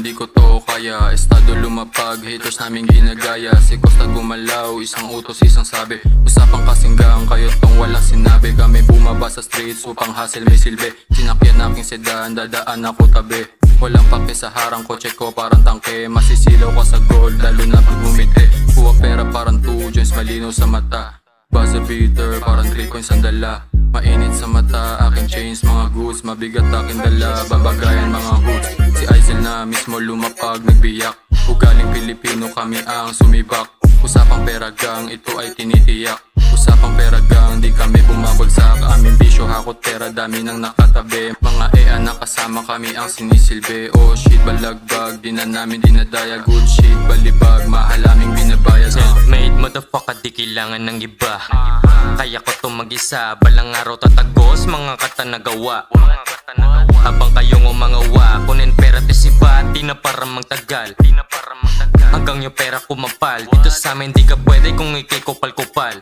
Hindi ko to kaya, estado lumapag, haters namin ginagaya. Si Costa gumalaw, isang utos isang sabi. Usapang kasinggang kayo tong walang sinabi. Kami bumaba sa streets upang hassle may silbi. Sinakyan aking sedan, dadaan ako tabi. Walang pake sa harang kotse ko parang tangke. Masisilaw ka sa gold, lalo na pag bumiti. Kuha pera parang 2 joints, malinaw sa mata. Buzzer beater, parang 3 coins ang dala. Mainit sa mata, aking chains, mga goods. Mabigat aking dala, babagayan mga hoods. Si Aizel na mismo lumapag, nagbiyak. Ugaling Pilipino kami ang sumibak. Usapang pera gang, ito ay tinitiyak. Usapang pera gang, di kami bumabagsak. Aming bisyo, hakot pera, dami nang nakatabi. Mga anak kasama kami ang sinisilbi. Oh shit, balagbag, di na namin dinadaya. Good shit, balibag, mahal aming binabayad. Self-made motherfucker, di kailangan ng iba. Kaya ko to mag-isa, balang araw tatagos, mga kata nagawa. Habang kayong umangawa, kunin pera tisiba, di na para magtagal. Hanggang yung pera kumapal, dito sa amin di ka pwede kung ikay kupal-kupal.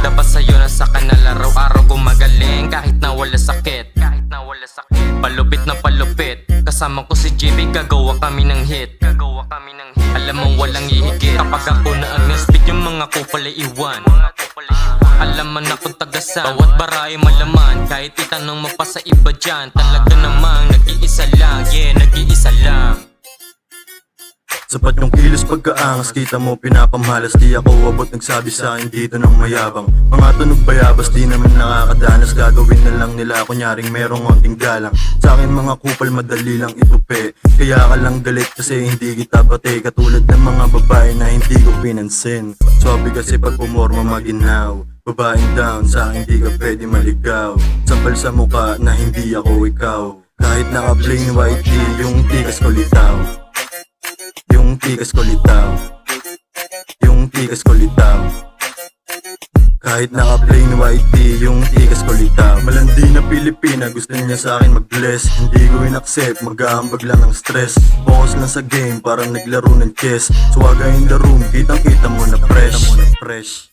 Dapat sa'yo na sa kanal, araw-araw gumagaling kahit na wala sakit. Palupit na palupit, kasama ko si JB, gagawa kami ng hit. Alam mong walang ihigit, kapag ako na-agnaspit yung mga kupal ay iwan. Alam man akong tagasan, bawat baray malaman. Kahit itanong mo pa sa iba dyan, talaga namang nag-iisa lang, yeah, nag-iisa lang. Sapat yung kilos pagkaangas, kita mo pinapamalas. Di ako abot nagsabi sa akin dito ng mayabang. Mga tunog bayabas, di naman nakakadanas. Gagawin na lang nila kunyaring merong onting galang. Sa akin mga kupal madali lang itupi. Kaya ka lang galit kasi hindi kita bate. Katulad ng mga babae na hindi ko pinansin. Sabi kasi pag pumorma maginaw. Babaeng down, sa akin di ka pwede maligaw. Sampal sa muka na hindi ako ikaw. Kahit naka plain white tee, yung tikas ko litaw. Yung tikas ko litaw. Yung tikas ko litaw. Kahit naka plain white tee, yung tikas ko litaw. Malandi na Pilipina, gusto niya sa akin mag-bless. Hindi ko in-accept, mag-aambag lang ng stress. Focus lang sa game, parang naglaro ng chess. Swaga in the room, kitang kita mo na fresh.